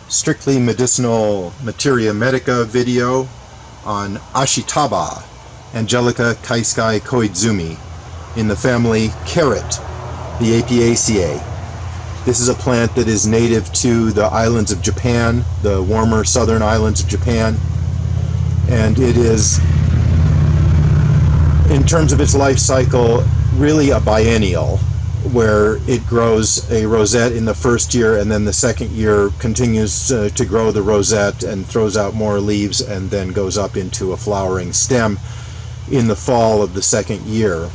strictly medicinal Materia Medica video on Ashitaba Angelica Keiskei koidzumi in the family Carrot, the Apiaceae. This is a plant that is native to the islands of Japan, the warmer southern islands of Japan, and it is, in terms of its life cycle, really a biennial, where it grows a rosette in the first year, and then the second year continues to grow the rosette and throws out more leaves, and then goes up into a flowering stem in the fall of the second year.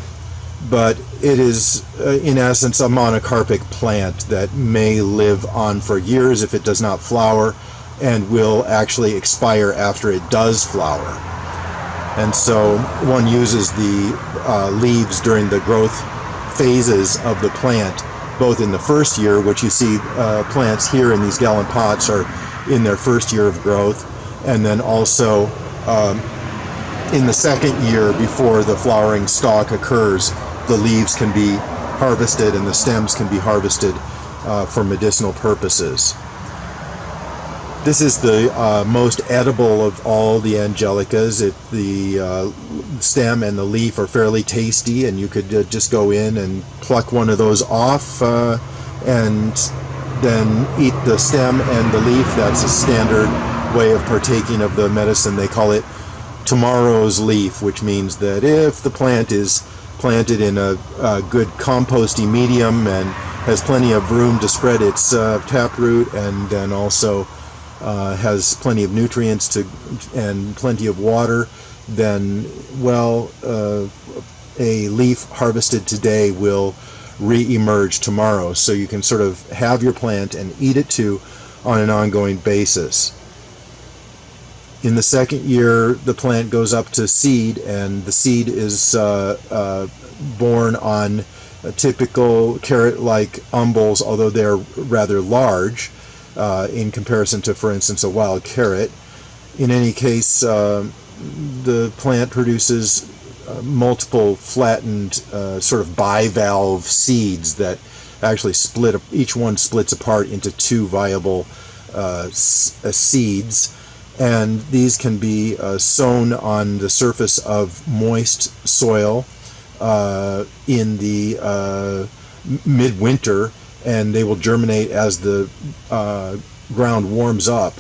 But it is, in essence, a monocarpic plant that may live on for years if it does not flower, and will actually expire after it does flower. And so one uses the leaves during the growth phases of the plant, both in the first year, which you see plants here in these gallon pots are in their first year of growth, and then also in the second year before the flowering stalk occurs, the leaves can be harvested and the stems can be harvested for medicinal purposes. This is the most edible of all the angelicas. The stem and the leaf are fairly tasty, and you could just go in and pluck one of those off and then eat the stem and the leaf. That's a standard way of partaking of the medicine. They call it tomorrow's leaf, which means that if the plant is planted in a good composty medium and has plenty of room to spread its taproot, and then also has plenty of nutrients and plenty of water, then, well, a leaf harvested today will re-emerge tomorrow. So you can sort of have your plant and eat it too on an ongoing basis. In the second year, the plant goes up to seed, and the seed is born on typical carrot-like umbels, although they're rather large in comparison to, for instance, a wild carrot. In any case, the plant produces multiple flattened sort of bivalve seeds that actually each one splits apart into two viable seeds, and these can be sown on the surface of moist soil in the midwinter, and they will germinate as the ground warms up.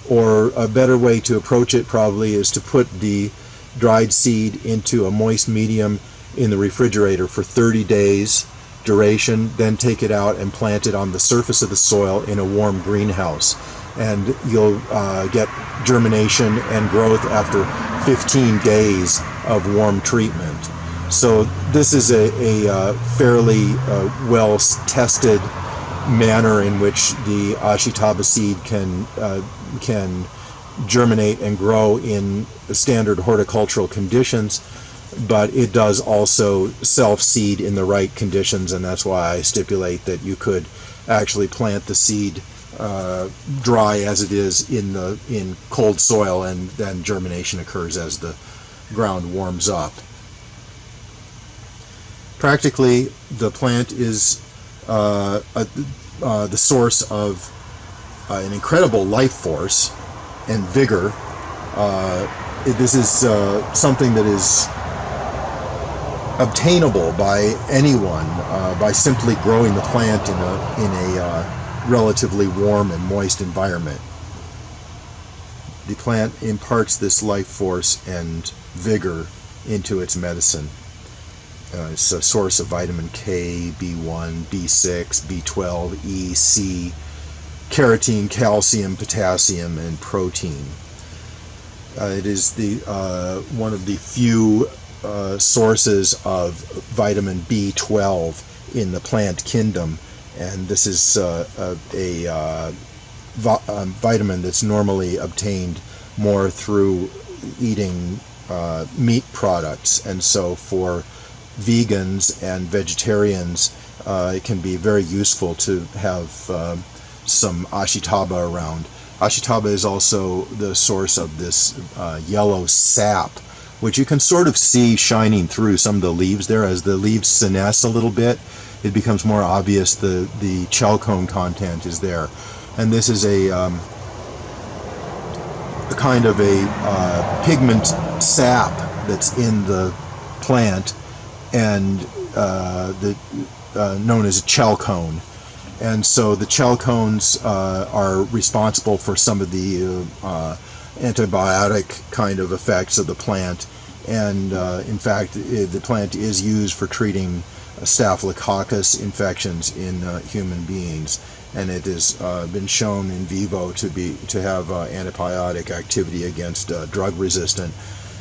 Or a better way to approach it probably is to put the dried seed into a moist medium in the refrigerator for 30 days duration, then take it out and plant it on the surface of the soil in a warm greenhouse. And you'll get germination and growth after 15 days of warm treatment. So this is a fairly well-tested manner in which the Ashitaba seed can germinate and grow in standard horticultural conditions, but it does also self-seed in the right conditions, and that's why I stipulate that you could actually plant the seed dry as it is in cold soil, and then germination occurs as the ground warms up. Practically, the plant is the source of an incredible life force and vigor. This is something that is obtainable by anyone by simply growing the plant in a relatively warm and moist environment. The plant imparts this life force and vigor into its medicine. It's a source of vitamin K, B1, B6, B12, E, C, carotene, calcium, potassium, and protein. It is one of the few sources of vitamin B12 in the plant kingdom, and this is a vitamin that's normally obtained more through eating meat products, and so for vegans and vegetarians it can be very useful to have some Ashitaba around. Ashitaba is also the source of this yellow sap, which you can sort of see shining through some of the leaves there. As the leaves senesce a little bit, it becomes more obvious the chalcone content is there. and this is a kind of a pigment sap that's in the plant, and known as a chalcone. And so the chalcones are responsible for some of the antibiotic kind of effects of the plant. And in fact, the plant is used for treating Staphylococcus infections in human beings, and it has been shown in vivo to have antibiotic activity against drug-resistant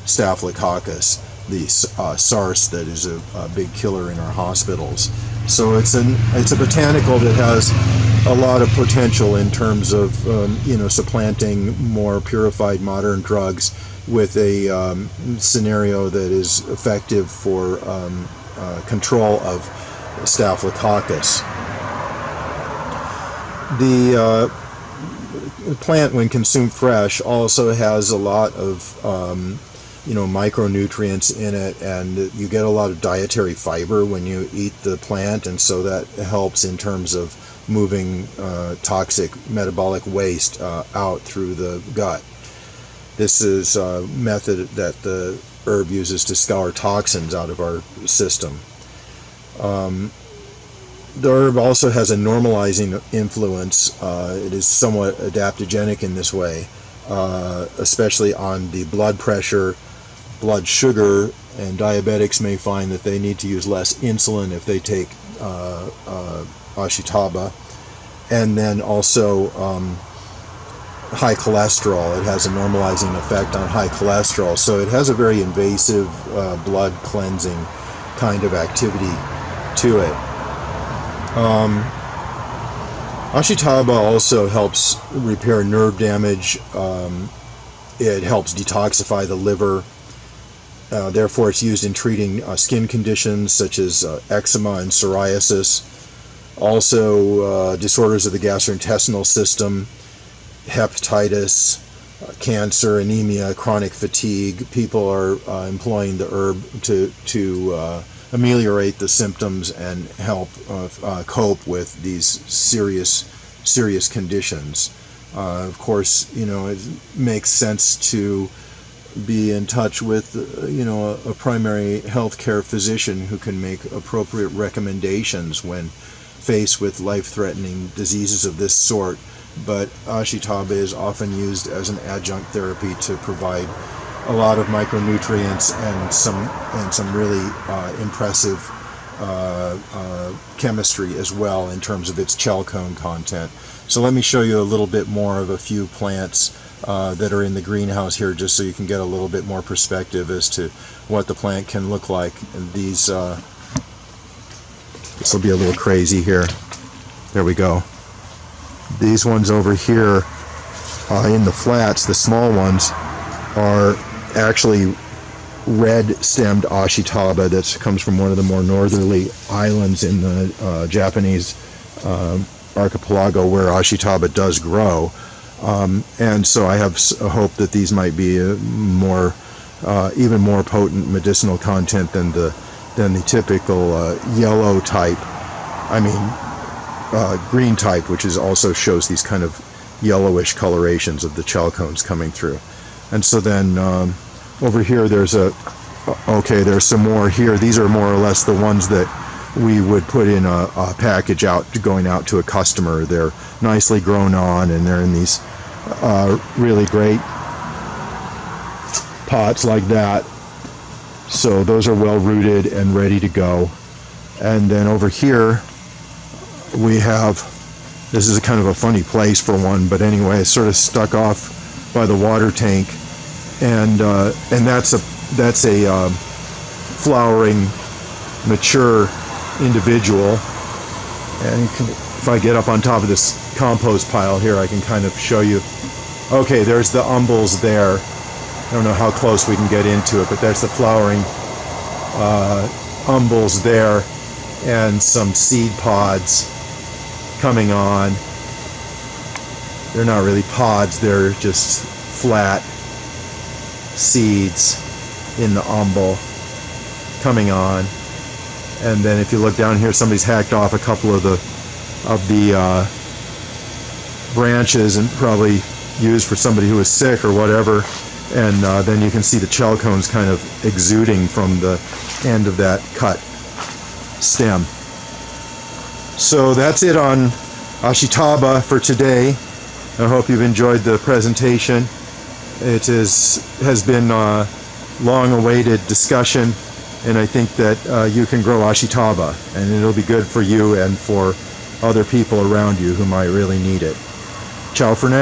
Staphylococcus, the SARS that is a big killer in our hospitals. So it's a botanical that has a lot of potential in terms of supplanting more purified modern drugs with a scenario that is effective for control of Staphylococcus. The plant, when consumed fresh, also has a lot of micronutrients in it, and you get a lot of dietary fiber when you eat the plant, and so that helps in terms of moving toxic metabolic waste out through the gut. This is a method that the herb uses to scour toxins out of our system. The herb also has a normalizing influence. It is somewhat adaptogenic in this way, especially on the blood pressure, blood sugar, and diabetics may find that they need to use less insulin if they take Ashitaba. And then also high cholesterol. It has a normalizing effect on high cholesterol. So it has a very invasive blood cleansing kind of activity to it. Ashitaba also helps repair nerve damage. It helps detoxify the liver. Therefore, it's used in treating skin conditions such as eczema and psoriasis. Also, disorders of the gastrointestinal system, hepatitis, cancer, anemia, chronic fatigue. People are employing the herb to ameliorate the symptoms and help cope with these serious conditions. Of course, it makes sense to be in touch with a primary healthcare physician who can make appropriate recommendations when faced with life-threatening diseases of this sort. But Ashitaba is often used as an adjunct therapy to provide a lot of micronutrients and some really impressive chemistry as well in terms of its chalcone content. So let me show you a little bit more of a few plants that are in the greenhouse here, just so you can get a little bit more perspective as to what the plant can look like. And these, this will be a little crazy here. There we go. These ones over here in the flats, the small ones, are actually red-stemmed Ashitaba that comes from one of the more northerly islands in the Japanese archipelago where Ashitaba does grow. And so I have a hope that these might be even more potent medicinal content than the typical yellow type. Green type, which also shows these kind of yellowish colorations of the chalcones coming through. And so then over here there's there's some more here. These are more or less the ones that we would put in a package going out to a customer. They're nicely grown on, and they're in these really great pots like that. So those are well rooted and ready to go. And then over here we have, this is a kind of a funny place for one, but anyway, it's sort of stuck off by the water tank, and that's a flowering mature individual. And if I get up on top of this compost pile here, I can kind of show you. Okay, there's the umbels there. I don't know how close we can get into it, but there's the flowering umbels there, and some seed pods coming on. They're not really pods, they're just flat seeds in the umbel coming on. And then if you look down here, somebody's hacked off a couple of the branches and probably used for somebody who was sick or whatever. And then you can see the chalcones kind of exuding from the end of that cut stem. So that's it on Ashitaba for today. I hope you've enjoyed the presentation. It has been a long-awaited discussion, and I think that you can grow Ashitaba, and it'll be good for you and for other people around you who might really need it. Ciao for now.